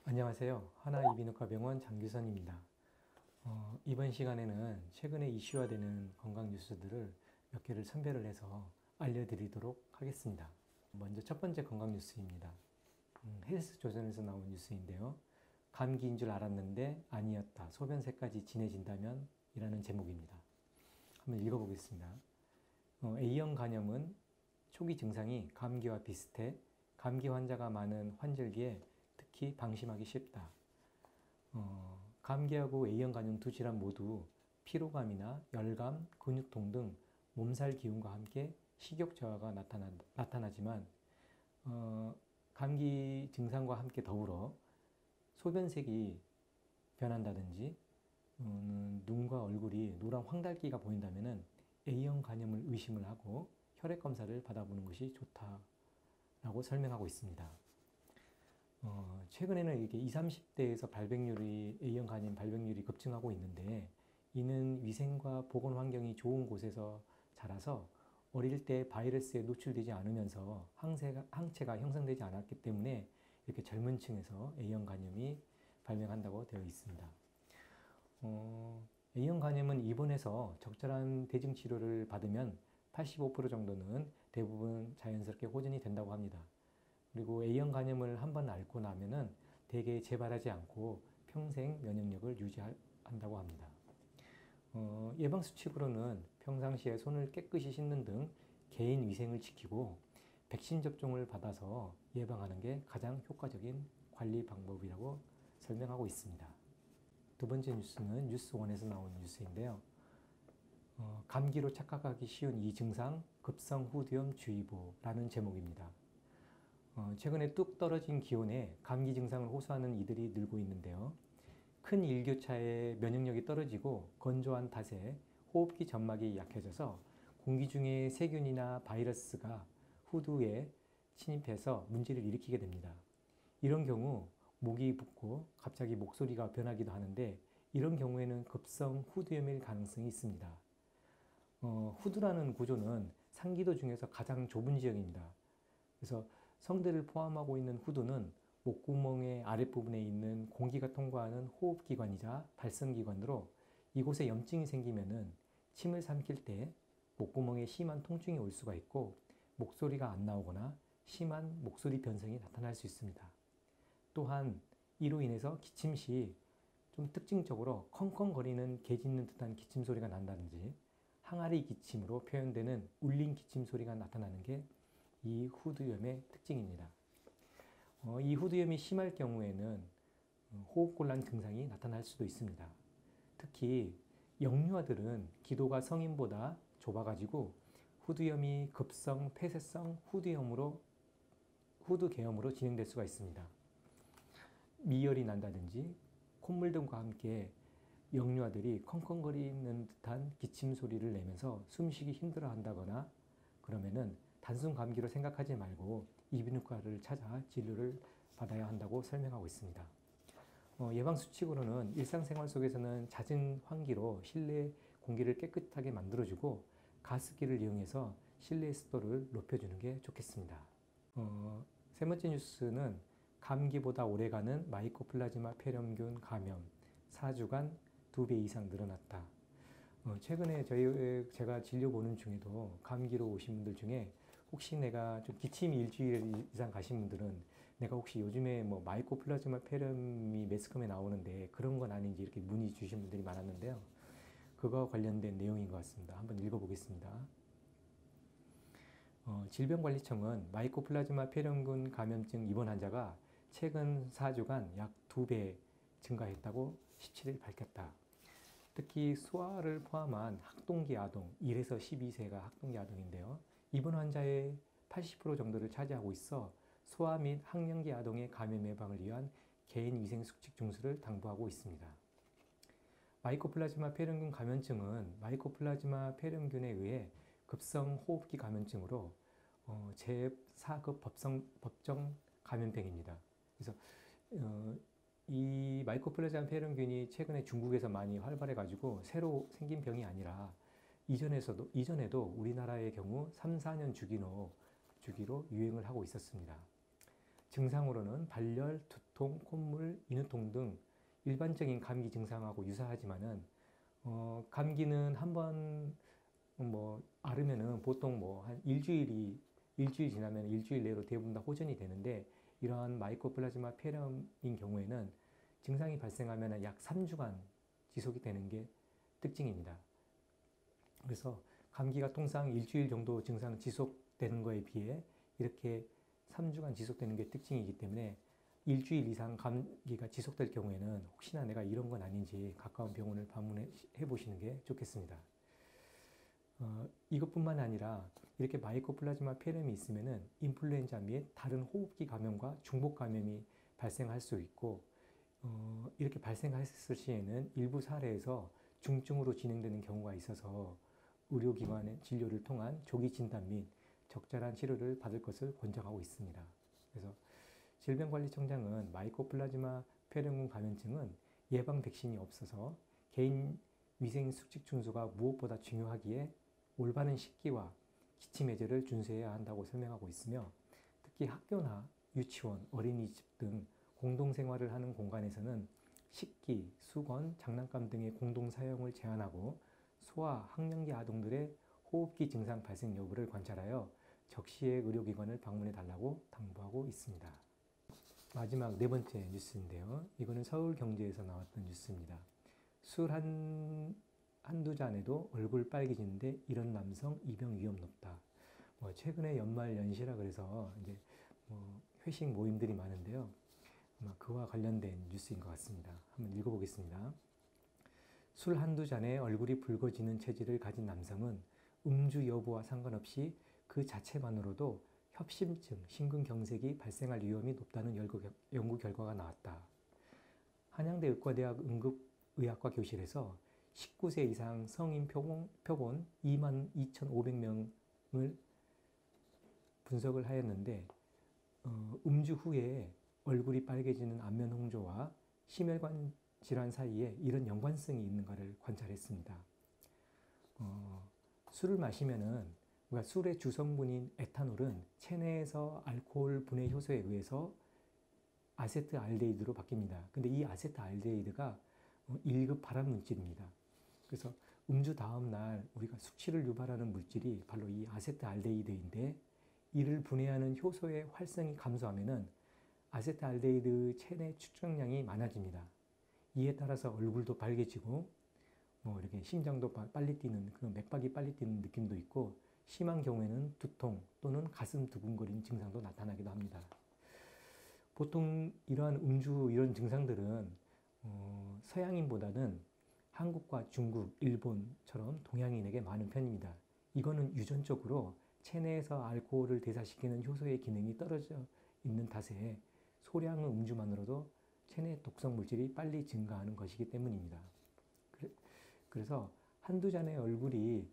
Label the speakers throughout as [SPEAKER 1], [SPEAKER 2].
[SPEAKER 1] 안녕하세요. 하나이비인후과병원 장규선입니다. 이번 시간에는 최근에 이슈화되는 건강 뉴스들을 몇 개를 선별을 해서 알려드리도록 하겠습니다. 먼저 첫 번째 건강 뉴스입니다. 헬스조선에서 나온 뉴스인데요. 감기인 줄 알았는데 아니었다. 소변새까지 진해진다면? 이라는 제목입니다. 한번 읽어보겠습니다. A형 간염은 초기 증상이 감기와 비슷해 감기 환자가 많은 환절기에 특히 방심하기 쉽다. 감기하고 A형 간염 두 질환 모두 피로감이나 열감, 근육통 등 몸살 기운과 함께 식욕 저하가 나타나지만 감기 증상과 함께 더불어 소변색이 변한다든지 눈과 얼굴이 노란 황달기가 보인다면 A형 간염을 의심을 하고 혈액 검사를 받아보는 것이 좋다라고 설명하고 있습니다. 최근에는 이게 20, 30대에서 A형 간염 발병률이 급증하고 있는데 이는 위생과 보건 환경이 좋은 곳에서 자라서 어릴 때 바이러스에 노출되지 않으면서 항체가 형성되지 않았기 때문에 이렇게 젊은 층에서 A형 간염이 발병한다고 되어 있습니다. A형 간염은 입원해서 적절한 대증 치료를 받으면 85% 정도는 대부분 자연스럽게 호전이 된다고 합니다. 그리고 A형 간염을 한번 앓고 나면은 대개 재발하지 않고 평생 면역력을 유지한다고 합니다. 예방수칙으로는 평상시에 손을 깨끗이 씻는 등 개인 위생을 지키고 백신 접종을 받아서 예방하는 게 가장 효과적인 관리 방법이라고 설명하고 있습니다. 두 번째 뉴스는 뉴스원에서 나온 뉴스인데요. 감기로 착각하기 쉬운 이 증상 급성 후두염 주의보라는 제목입니다. 최근에 뚝 떨어진 기온에 감기 증상을 호소하는 이들이 늘고 있는데요. 큰 일교차에 면역력이 떨어지고 건조한 탓에 호흡기 점막이 약해져서 공기 중에 세균이나 바이러스가 후두에 침입해서 문제를 일으키게 됩니다. 이런 경우 목이 붓고 갑자기 목소리가 변하기도 하는데 이런 경우에는 급성 후두염일 가능성이 있습니다. 후두라는 구조는 상기도 중에서 가장 좁은 지역입니다. 그래서 성대를 포함하고 있는 후두는 목구멍의 아랫부분에 있는 공기가 통과하는 호흡기관이자 발성기관으로 이곳에 염증이 생기면은 침을 삼킬 때 목구멍에 심한 통증이 올 수가 있고 목소리가 안 나오거나 심한 목소리 변성이 나타날 수 있습니다. 또한 이로 인해서 기침 시 좀 특징적으로 컹컹거리는 개 짖는 듯한 기침 소리가 난다든지 항아리 기침으로 표현되는 울린 기침 소리가 나타나는 게 이 후두염의 특징입니다. 이 후두염이 심할 경우에는 호흡곤란 증상이 나타날 수도 있습니다. 특히 영유아들은 기도가 성인보다 좁아가지고 후두염이 급성 폐쇄성 후두계염으로 진행될 수가 있습니다. 미열이 난다든지 콧물 등과 함께 영유아들이 컹컹거리는 듯한 기침 소리를 내면서 숨쉬기 힘들어 한다거나 그러면은 단순 감기로 생각하지 말고 이비인후과를 찾아 진료를 받아야 한다고 설명하고 있습니다. 예방수칙으로는 일상생활 속에서는 잦은 환기로 실내 공기를 깨끗하게 만들어주고 가습기를 이용해서 실내 습도를 높여주는 게 좋겠습니다. 세 번째 뉴스는 감기보다 오래가는 마이코플라즈마 폐렴균 감염 4주간 2배 이상 늘어났다. 최근에 제가 진료 보는 중에도 감기로 오신 분들 중에 혹시 내가 좀 기침이 일주일 이상 가신 분들은 내가 혹시 요즘에 뭐 마이코플라즈마 폐렴이 매스컴에 나오는데 그런 건 아닌지 이렇게 문의 주신 분들이 많았는데요. 그거 관련된 내용인 것 같습니다. 한번 읽어보겠습니다. 질병관리청은 마이코플라즈마 폐렴균 감염증 입원 환자가 최근 4주간 약 2배 증가했다고 17일 밝혔다. 특히 소아를 포함한 학동기 아동, 1에서 12세가 학동기 아동인데요. 입원 환자의 80% 정도를 차지하고 있어 소아 및 학령기 아동의 감염 예방을 위한 개인 위생 수칙 준수를 당부하고 있습니다. 마이코플라즈마 폐렴균 감염증은 마이코플라즈마 폐렴균에 의해 급성 호흡기 감염증으로 제4급 법정 감염병입니다. 그래서 이 마이코플라즈마 폐렴균이 최근에 중국에서 많이 활발해가지고 새로 생긴 병이 아니라 이전에도 우리나라의 경우 3, 4년 주기로 유행을 하고 있었습니다. 증상으로는 발열, 두통, 콧물, 인후통 등 일반적인 감기 증상하고 유사하지만은 감기는 한번 앓으면은 보통 한 일주일 지나면 일주일 내로 대부분 다 호전이 되는데, 이러한 마이코플라즈마 폐렴인 경우에는 증상이 발생하면 약 3주간 지속이 되는 게 특징입니다. 그래서 감기가 통상 일주일 정도 증상 지속되는 거에 비해 이렇게 3주간 지속되는 게 특징이기 때문에 일주일 이상 감기가 지속될 경우에는 혹시나 내가 이런 건 아닌지 가까운 병원을 방문해 보시는 게 좋겠습니다. 이것뿐만 아니라 이렇게 마이코플라즈마 폐렴이 있으면은 인플루엔자 및 다른 호흡기 감염과 중복 감염이 발생할 수 있고, 이렇게 발생했을 시에는 일부 사례에서 중증으로 진행되는 경우가 있어서 의료기관의 진료를 통한 조기 진단 및 적절한 치료를 받을 것을 권장하고 있습니다. 그래서 질병관리청장은 마이코플라즈마 폐렴군 감염증은 예방 백신이 없어서 개인 위생 수칙 준수가 무엇보다 중요하기에 올바른 식기와 기침 예절을 준수해야 한다고 설명하고 있으며, 특히 학교나 유치원, 어린이집 등 공동생활을 하는 공간에서는 식기, 수건, 장난감 등의 공동 사용을 제한하고 소아, 학령기 아동들의 호흡기 증상 발생 여부를 관찰하여 적시에 의료기관을 방문해 달라고 당부하고 있습니다. 마지막 네 번째 뉴스인데요. 이거는 서울경제에서 나왔던 뉴스입니다. 술 한두 잔에도 얼굴 빨개지는데 이런 남성 입영 위험 높다. 최근에 연말 연시라 그래서 이제 회식 모임들이 많은데요. 아마 그와 관련된 뉴스인 것 같습니다. 한번 읽어보겠습니다. 술 한두 잔에 얼굴이 붉어지는 체질을 가진 남성은 음주 여부와 상관없이 그 자체만으로도 협심증, 심근경색이 발생할 위험이 높다는 연구 결과가 나왔다. 한양대 의과대학 응급의학과 교실에서 19세 이상 성인 표본 22,500명을 분석을 하였는데, 음주 후에 얼굴이 빨개지는 안면 홍조와 심혈관 질환 사이에 이런 연관성이 있는가를 관찰했습니다. 술을 마시면은, 그러니까 술의 주성분인 에탄올은 체내에서 알코올 분해 효소에 의해서 아세트알데히드로 바뀝니다. 근데 이 아세트알데히드가 1급 발암 물질입니다. 그래서 음주 다음 날 우리가 숙취를 유발하는 물질이 바로 이 아세트알데히드인데, 이를 분해하는 효소의 활성이 감소하면은 아세트알데히드 체내 축적량이 많아집니다. 이에 따라서 얼굴도 빨개지고 이렇게 심장도 빨리 뛰는, 그런 맥박이 빨리 뛰는 느낌도 있고, 심한 경우에는 두통 또는 가슴 두근거리는 증상도 나타나기도 합니다. 보통 이러한 이런 증상들은 서양인보다는 한국과 중국, 일본처럼 동양인에게 많은 편입니다. 이거는 유전적으로 체내에서 알코올을 대사시키는 효소의 기능이 떨어져 있는 탓에 소량의 음주만으로도 체내 독성 물질이 빨리 증가하는 것이기 때문입니다. 그래서 한두 잔의 얼굴이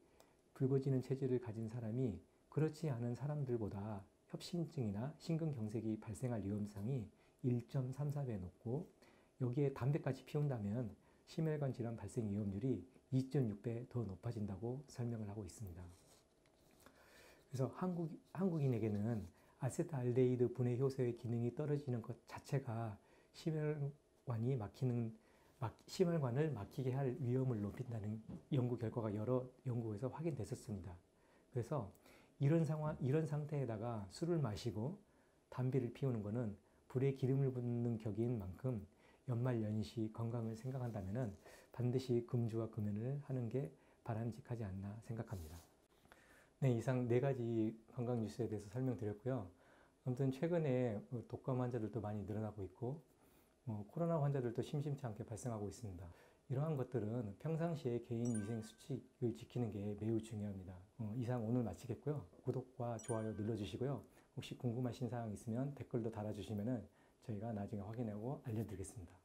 [SPEAKER 1] 붉어지는 체질을 가진 사람이 그렇지 않은 사람들보다 협심증이나 심근경색이 발생할 위험성이 1.34배 높고, 여기에 담배까지 피운다면 심혈관 질환 발생 위험률이 2.6배 더 높아진다고 설명을 하고 있습니다. 그래서 한국인에게는 아세트알데히드 분해 효소의 기능이 떨어지는 것 자체가 심혈관을 막히게 할 위험을 높인다는 연구 결과가 여러 연구에서 확인됐었습니다. 그래서 이런 상태에다가 술을 마시고 담배를 피우는 것은 불에 기름을 붓는 격인 만큼 연말 연시 건강을 생각한다면 반드시 금주와 금연을 하는 게 바람직하지 않나 생각합니다. 네, 이상 네 가지 건강 뉴스에 대해서 설명드렸고요. 아무튼 최근에 독감 환자들도 많이 늘어나고 있고, 코로나 환자들도 심심치 않게 발생하고 있습니다. 이러한 것들은 평상시에 개인 위생 수칙을 지키는 게 매우 중요합니다. 이상 오늘 마치겠고요. 구독과 좋아요 눌러주시고요. 혹시 궁금하신 사항 있으면 댓글도 달아주시면 저희가 나중에 확인하고 알려드리겠습니다.